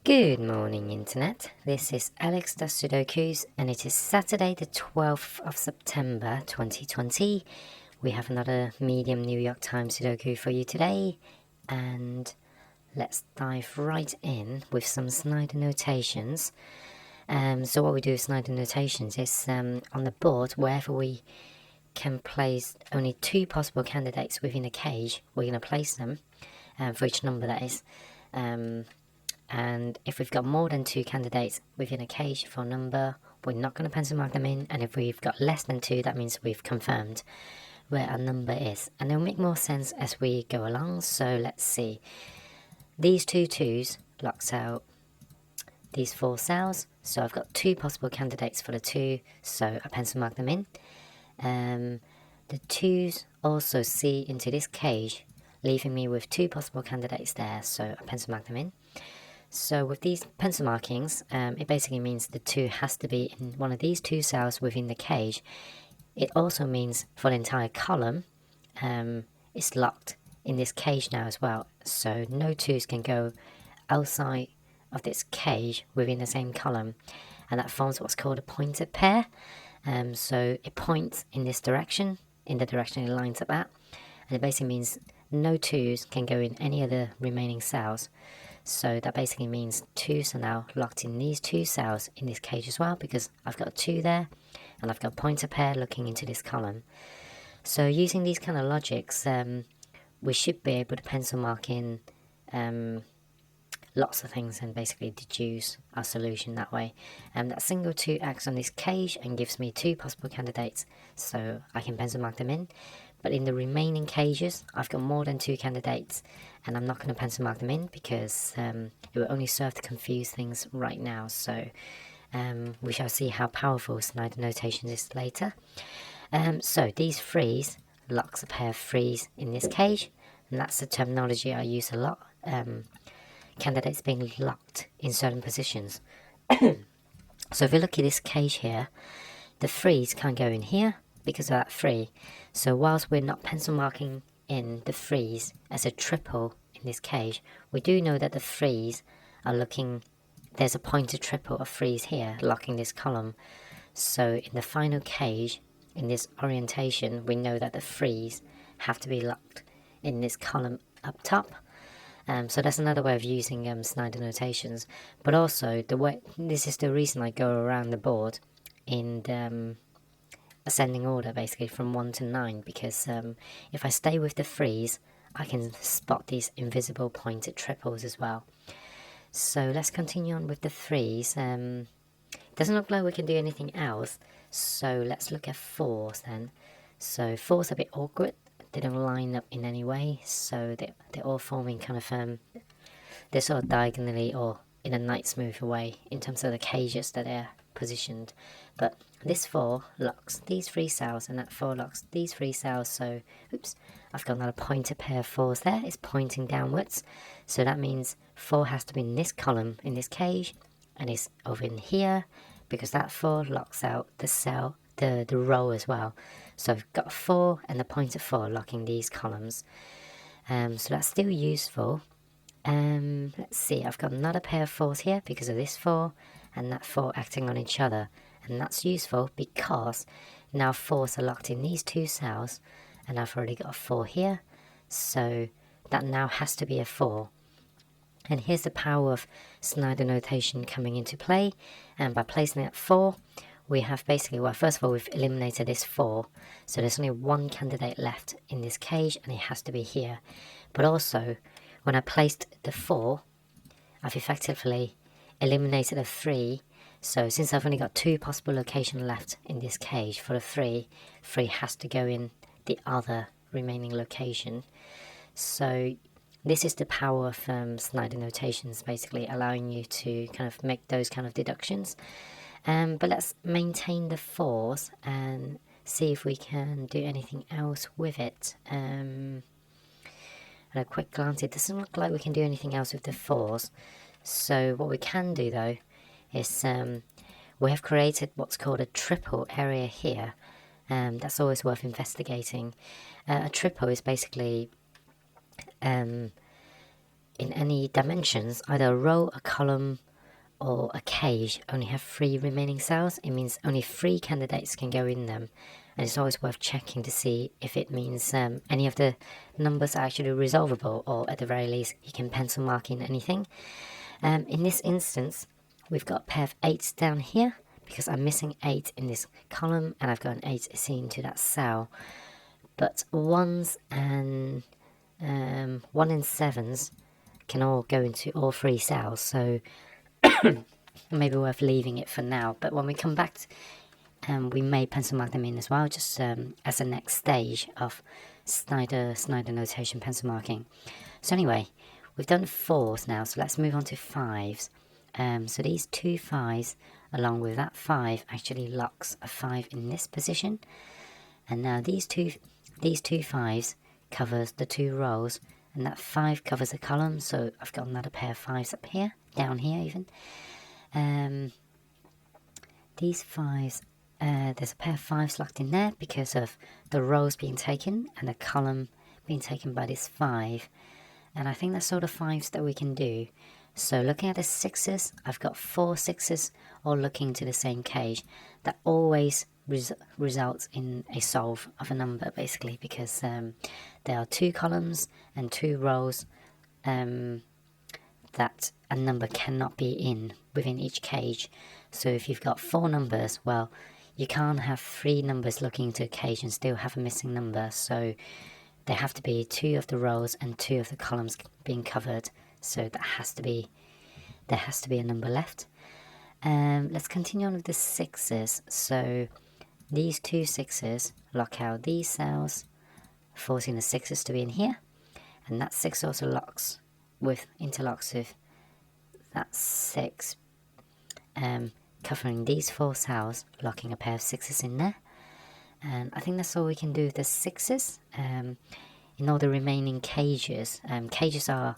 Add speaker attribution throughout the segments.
Speaker 1: Good morning, Internet. This is Alex does Sudokus, and it is Saturday, the 12th of September 2020. We have another medium New York Times Sudoku for you today, and let's dive right in with some Snyder notations. So what we do with Snyder notations is on the board, wherever we can place only two possible candidates within a cage, we're going to place them for each number, that is. And if we've got more than two candidates within a cage for a number, we're not going to pencil mark them in. And if we've got less than two, that means we've confirmed where our number is. And it'll make more sense as we go along. So let's see. These two twos locks out these four cells. So I've got two possible candidates for the two, so I pencil mark them in. The twos also see into this cage, leaving me with two possible candidates there, so I pencil mark them in. So with these pencil markings, it basically means the two has to be in one of these two cells within the cage. It also means for the entire column, it's locked in this cage now as well. So no twos can go outside of this cage within the same column. And that forms what's called a pointed pair. So it points in this direction, in the direction it lines up at. And it basically means no twos can go in any of the remaining cells. So that basically means twos are now locked in these two cells in this cage as well, because I've got a two there and I've got a pointer pair looking into this column. So using these kind of logics, we should be able to pencil mark in lots of things and basically deduce our solution that way. That single two acts on this cage and gives me two possible candidates, so I can pencil mark them in. But in the remaining cages, I've got more than two candidates, and I'm not going to pencil mark them in because it will only serve to confuse things right now. So we shall see how powerful Snyder notation is later. So these threes locks a pair of threes in this cage, and that's the terminology I use a lot. Candidates being locked in certain positions. So if we look at this cage here, the threes can't go in here because of that three. So whilst we're not pencil marking in the threes as a triple in this cage, we do know that the threes are looking, there's a pointed triple of threes here locking this column. So in the final cage, in this orientation, we know that the threes have to be locked in this column up top. So that's another way of using Snyder notations. But also, this is the reason I go around the board in ascending order, basically from 1 to 9, because if I stay with the threes, I can spot these invisible pointed triples as well. So let's continue on with the threes. It doesn't look like we can do anything else, so let's look at fours then. So fours are a bit awkward. They don't line up in any way, so they're all forming kind of, they're sort of diagonally or in a nice smooth way in terms of the cages that they're positioned. But this four locks these three cells, and that four locks these three cells, so, oops, I've got another pointer pair of fours there, it's pointing downwards, so that means four has to be in this column, in this cage, and it's over in here, because that four locks out the cell, the row as well. So I've got 4 and the pointer 4 locking these columns. So that's still useful. Let's see, I've got another pair of 4s here because of this 4 and that 4 acting on each other. And that's useful because now 4s are locked in these two cells, and I've already got a 4 here. So that now has to be a 4. And here's the power of Snyder notation coming into play. And by placing it at 4, we have basically, well, first of all, we've eliminated this 4. So there's only one candidate left in this cage, and it has to be here. But also, when I placed the 4, I've effectively eliminated a 3. So since I've only got 2 possible locations left in this cage for the 3, 3 has to go in the other remaining location. So this is the power of Snyder notations, basically allowing you to kind of make those kind of deductions. But let's maintain the 4s and see if we can do anything else with it. At a quick glance, it doesn't look like we can do anything else with the 4s. So what we can do though is we have created what's called a triple area here. That's always worth investigating. A triple is basically in any dimensions, either a row, a column, or a cage only have 3 remaining cells, it means only 3 candidates can go in them. And it's always worth checking to see if it means any of the numbers are actually resolvable, or at the very least you can pencil mark in anything. In this instance, we've got a pair of 8s down here because I'm missing 8 in this column and I've got an 8 seen to that cell. But 1s and 1 and 7s can all go into all 3 cells, so maybe worth leaving it for now. But when we come back, we may pencil mark them in as well, just as a next stage of Snyder notation pencil marking. So anyway, we've done 4s now, so let's move on to 5s. So these 2 5s along with that 5 actually locks a 5 in this position, and now these two 5s covers the 2 rows, and that 5 covers a column, so I've got another pair of 5s up here, down here even. These 5s, there's a pair of 5s locked in there because of the rows being taken and the column being taken by this 5, and I think that's all the 5s that we can do. So looking at the 6s, I've got 4 6s all looking to the same cage. That always results in a solve of a number, basically, because there are 2 columns and 2 rows that a number cannot be in within each cage. So if you've got 4 numbers, well, you can't have 3 numbers looking into a cage and still have a missing number. So there have to be 2 of the rows and 2 of the columns being covered. So there has to be a number left. Let's continue on with the 6s. So these 2 6s lock out these cells, forcing the 6s to be in here, and that 6 also interlocks with that 6, covering these 4 cells, locking a pair of 6s in there. And I think that's all we can do with the 6s. In all the remaining cages, cages are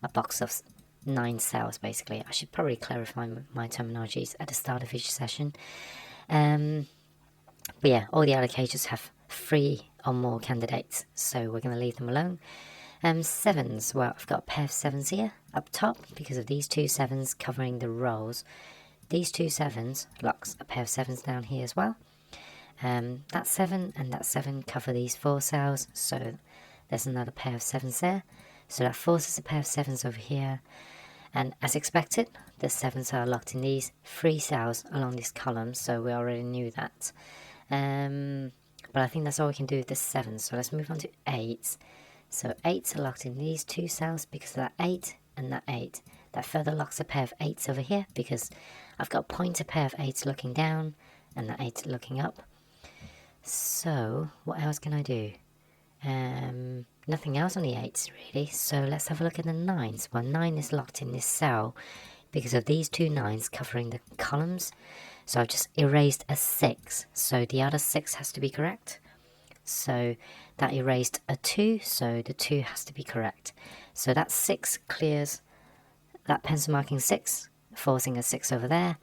Speaker 1: a box of 9 cells, basically. I should probably clarify my terminologies at the start of each session. But yeah, all the other cages have 3 or more candidates, so we're going to leave them alone. 7s, well, I've got a pair of 7s here up top because of these 2 7s covering the rows. These 2 7s locks a pair of 7s down here as well. That 7 and that 7 cover these 4 cells, so there's another pair of 7s there. So that forces a pair of 7s over here, and as expected, the 7s are locked in these 3 cells along this column, so we already knew that. But I think that's all we can do with the 7s, so let's move on to 8s. So 8s are locked in these 2 cells because of that 8 and that 8. That further locks a pair of 8s over here because I've got a pointer pair of 8s looking down and that 8 looking up. So what else can I do? Nothing else on the 8s really, so let's have a look at the 9s. Well, 9 is locked in this cell because of these 2 9s covering the columns, so I've just erased a 6, so the other 6 has to be correct. So that erased a 2, so the 2 has to be correct. So that 6 clears that pencil marking 6, forcing a 6 over there.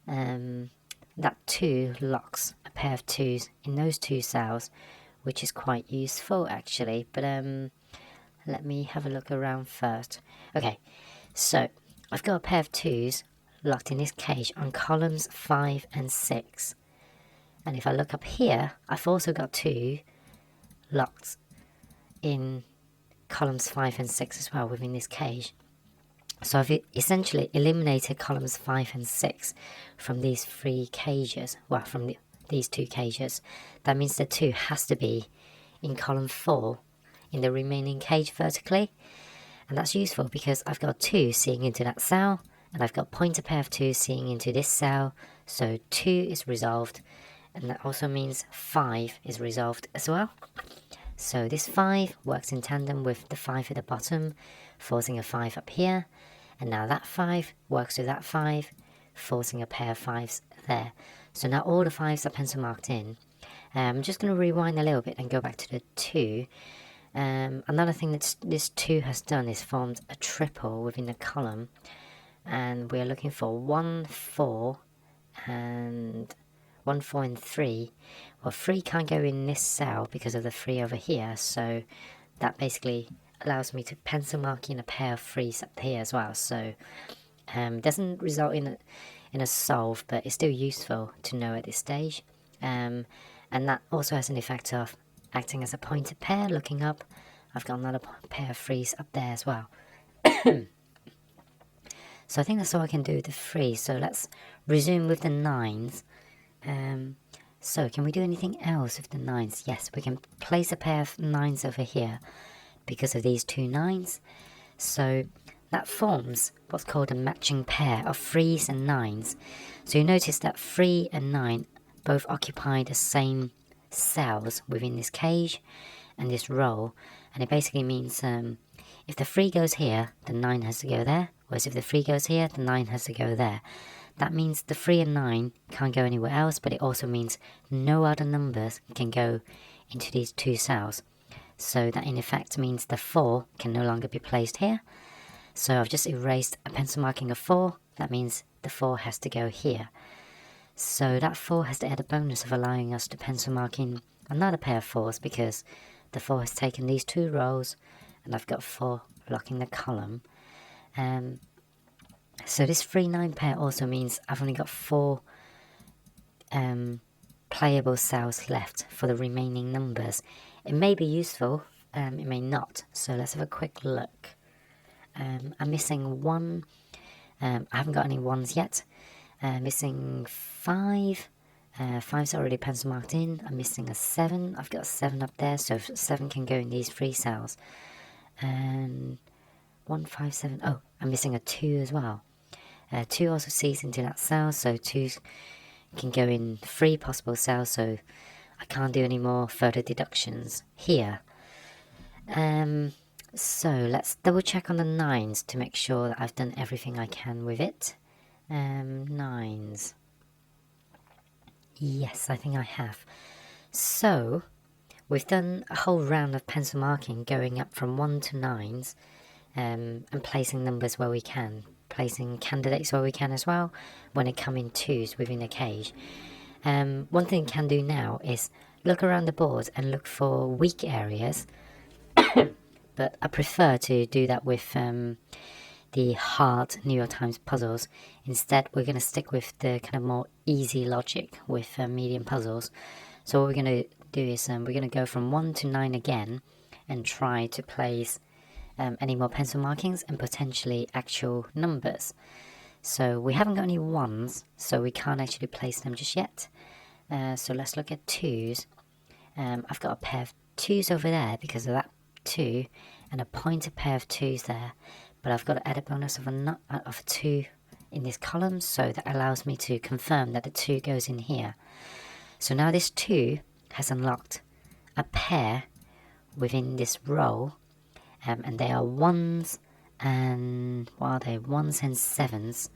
Speaker 1: That 2 locks a pair of 2s in those 2 cells, which is quite useful actually, but let me have a look around first. Okay, so I've got a pair of 2s locked in this cage on columns 5 and 6, and if I look up here, I've also got 2 locked in columns 5 and 6 as well within this cage. So I've essentially eliminated columns 5 and 6 from these 3 cages, well, from these 2 cages. That means the 2 has to be in column 4 in the remaining cage vertically, and that's useful because I've got 2 seeing into that cell, and I've got pointer pair of 2 seeing into this cell, so 2 is resolved, and that also means 5 is resolved as well. So this 5 works in tandem with the 5 at the bottom, forcing a 5 up here, and now that 5 works with that 5, forcing a pair of 5s there. So now all the 5s are pencil marked in. I'm just going to rewind a little bit and go back to the 2. Another thing that this 2 has done is formed a triple within the column, and we're looking for 1, 4, and 1, 4, and 3. Well, 3 can't go in this cell because of the 3 over here, so that basically allows me to pencil mark in a pair of 3s up here as well. So doesn't result in a solve, but it's still useful to know at this stage. And that also has an effect of acting as a pointed pair. Looking up, I've got another pair of 3s up there as well. So I think that's all I can do with the 3. So let's resume with the 9s. So can we do anything else with the 9s? Yes, we can place a pair of 9s over here because of these 2 9s. So that forms what's called a matching pair of 3s and 9s. So you notice that 3 and 9 both occupy the same cells within this cage and this row. And it basically means if the 3 goes here, the 9 has to go there. Whereas if the 3 goes here, the 9 has to go there. That means the 3 and 9 can't go anywhere else, but it also means no other numbers can go into these 2 cells. So that in effect means the 4 can no longer be placed here. So I've just erased a pencil marking of 4. That means the 4 has to go here. So that 4 has the added bonus of allowing us to pencil mark in another pair of 4s, because the 4 has taken these 2 rows and I've got 4 blocking the column. So this 3-9 pair also means I've only got 4 playable cells left for the remaining numbers. It may be useful, it may not. So let's have a quick look. I'm missing 1. I haven't got any 1s yet. Missing 5. 5's already pencil marked in. I'm missing a 7. I've got a 7 up there, so 7 can go in these 3 cells. And 1, 5, 7. Oh, I'm missing a 2 as well. 2 also sees into that cell, so 2 can go in 3 possible cells, so I can't do any more further deductions here. So let's double check on the 9s to make sure that I've done everything I can with it. 9s. Yes, I think I have. So we've done a whole round of pencil marking, going up from 1 to 9s, and placing numbers where we can, placing candidates where we can as well when it come in 2s within a cage. One thing I can do now is look around the board and look for weak areas, but I prefer to do that with the hard New York Times puzzles. Instead, we're going to stick with the kind of more easy logic with medium puzzles. So what we're going to do is we're going to go from 1 to 9 again and try to place any more pencil markings and potentially actual numbers. So we haven't got any 1s, so we can't actually place them just yet. So let's look at 2s. I've got a pair of 2s over there because of that 2, and a pointed pair of 2s there. But I've got an added bonus of a 2 in this column, so that allows me to confirm that the 2 goes in here. So now this 2 has unlocked a pair within this row, and they are 1s and, what are they, 1s and 7s.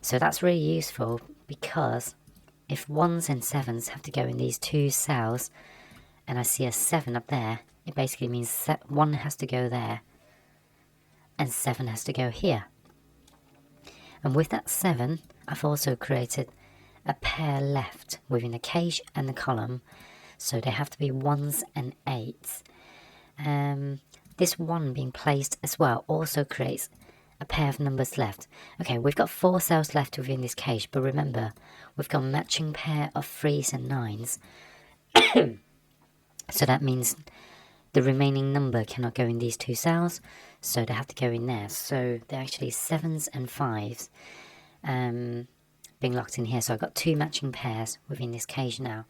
Speaker 1: So that's really useful, because if 1s and 7s have to go in these 2 cells, and I see a 7 up there, it basically means 1 has to go there and 7 has to go here. And with that 7, I've also created a pair left within the cage and the column, so they have to be 1s and 8s. This 1 being placed as well also creates a pair of numbers left. Okay, we've got 4 cells left within this cage, but remember, we've got a matching pair of 3s and 9s. So that means the remaining number cannot go in these 2 cells, so they have to go in there. So they're actually 7s and 5s being locked in here. So I've got 2 matching pairs within this cage now.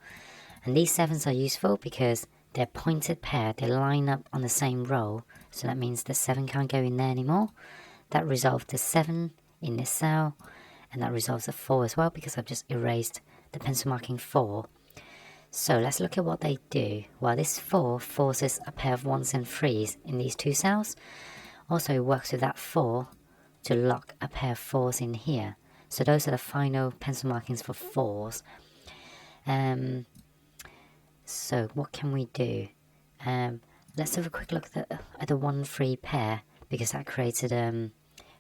Speaker 1: And these 7s are useful because they're pointed pair, they line up on the same row, so that means the 7 can't go in there anymore. That resolves the 7 in this cell, and that resolves the 4 as well, because I've just erased the pencil marking 4. So let's look at what they do. Well, this 4 forces a pair of 1s and 3s in these 2 cells. Also, it works with that 4 to lock a pair of 4s in here. So those are the final pencil markings for 4s. So what can we do? Let's have a quick look at the 1-3 pair, because that created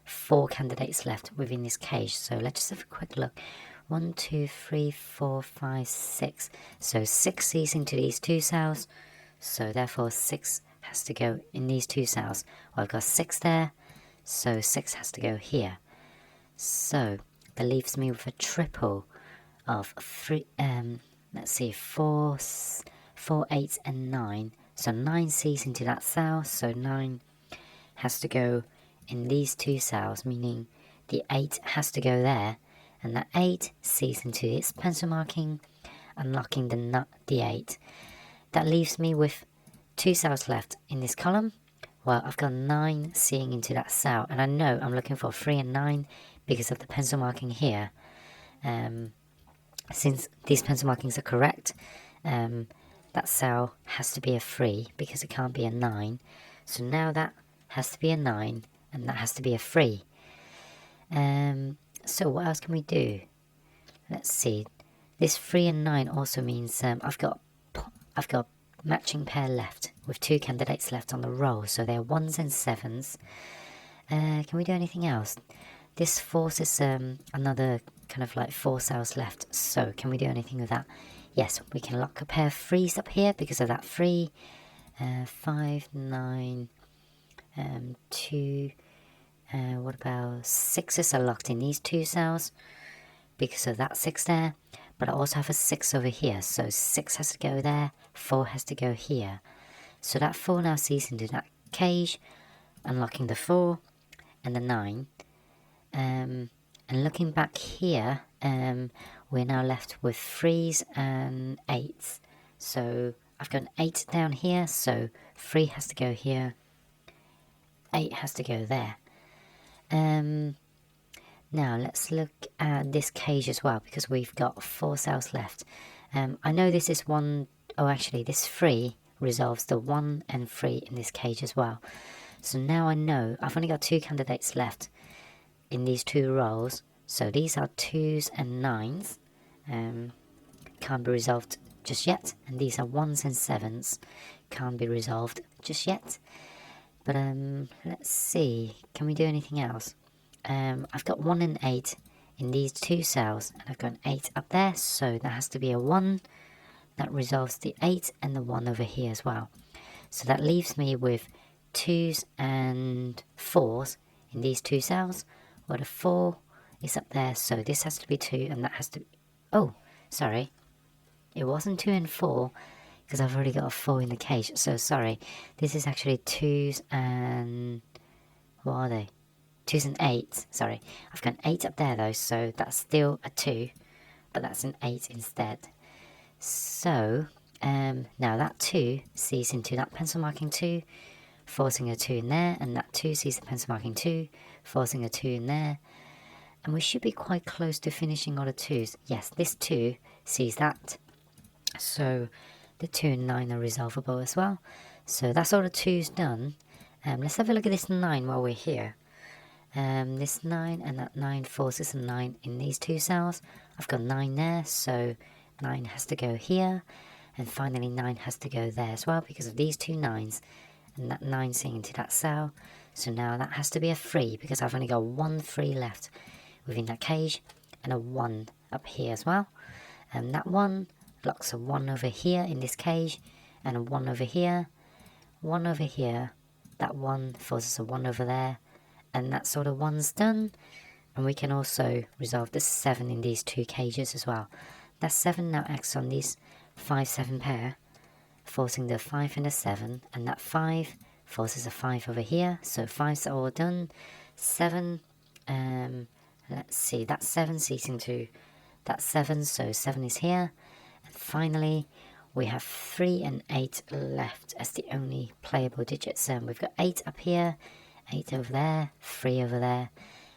Speaker 1: 4 candidates left within this cage. So let's just have a quick look. 1, 2, 3, 4, 5, 6. So 6 sees into these 2 cells, so therefore 6 has to go in these 2 cells. Well, I've got 6 there, so 6 has to go here. So that leaves me with a triple of 3, let's see, 4, 8 and 9. So 9 C's into that cell, so 9 has to go in these 2 cells, meaning the 8 has to go there, and that 8 C's into its pencil marking, unlocking the 8. That leaves me with 2 cells left in this column. Well, I've got 9 seeing into that cell, and I know I'm looking for 3 and 9 because of the pencil marking here. Since these pencil markings are correct, that cell has to be a 3 because it can't be a 9. So now that has to be a 9 and that has to be a 3. So what else can we do? Let's see. This 3 and 9 also means I've got matching pair left with 2 candidates left on the roll, so they're 1s and 7s. Can we do anything else? This forces another kind of like 4 cells left, so can we do anything with that? Yes, we can lock a pair of 3s up here because of that 3. 5, 9, 2, what about 6s are locked in these 2 cells because of that 6 there, but I also have a 6 over here, so 6 has to go there, 4 has to go here. So that 4 now sees into that cage, unlocking the 4 and the 9. And looking back here, we're now left with 3s and 8s. So I've got an 8 down here, so 3 has to go here, 8 has to go there. Now let's look at this cage as well, because we've got 4 cells left. I know this is one, oh actually this 3 resolves the 1 and 3 in this cage as well. So now I know I've only got 2 candidates left in these 2 rows. So these are 2s and 9s. Can't be resolved just yet. And these are 1s and 7s. Can't be resolved just yet. But let's see. Can we do anything else? I've got 1 and 8 in these 2 cells. And I've got an 8 up there. So that has to be a 1. That resolves the 8 and the 1 over here as well. So that leaves me with 2s and 4s in these 2 cells. Well, the 4 is up there, so this has to be 2, and that has to be... Oh, sorry. It wasn't 2 and 4, because I've already got a 4 in the cage, so sorry. This is actually 2s and... What are they? 2s and 8s, sorry. I've got an 8 up there, though, so that's still a 2, but that's an 8 instead. So, now that 2 sees into that pencil marking 2, forcing a 2 in there, and that 2 sees the pencil marking 2, forcing a 2 in there, and we should be quite close to finishing all the 2s. Yes, this 2 sees that, so the 2 and 9 are resolvable as well. So that's all the 2s done. Let's have a look at this 9 while we're here. This 9 and that 9 forces a 9 in these 2 cells. I've got 9 there, so 9 has to go here, and finally 9 has to go there as well because of these 2 9s, and that 9 seeing into that cell. So now that has to be a 3 because I've only got 1 3 left within that cage, and a 1 up here as well. And that 1 locks a 1 over here in this cage, and a 1 over here, 1 over here. That 1 forces a 1 over there, and that sort of 1's done. And we can also resolve the 7 in these 2 cages as well. That 7 now acts on these 5 7 pair, forcing the 5 and a 7, and that 5 forces a 5 over here, so 5's are all done. 7, let's see, that 7 sees into that 7, so 7 is here. And finally, we have 3 and 8 left as the only playable digits. We've got 8 up here, 8 over there, 3 over there,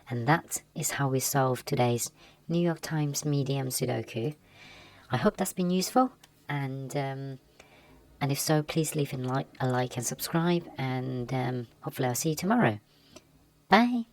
Speaker 1: and that is how we solve today's New York Times medium Sudoku. I hope that's been useful, and if so, please leave a like and subscribe, and hopefully I'll see you tomorrow. Bye!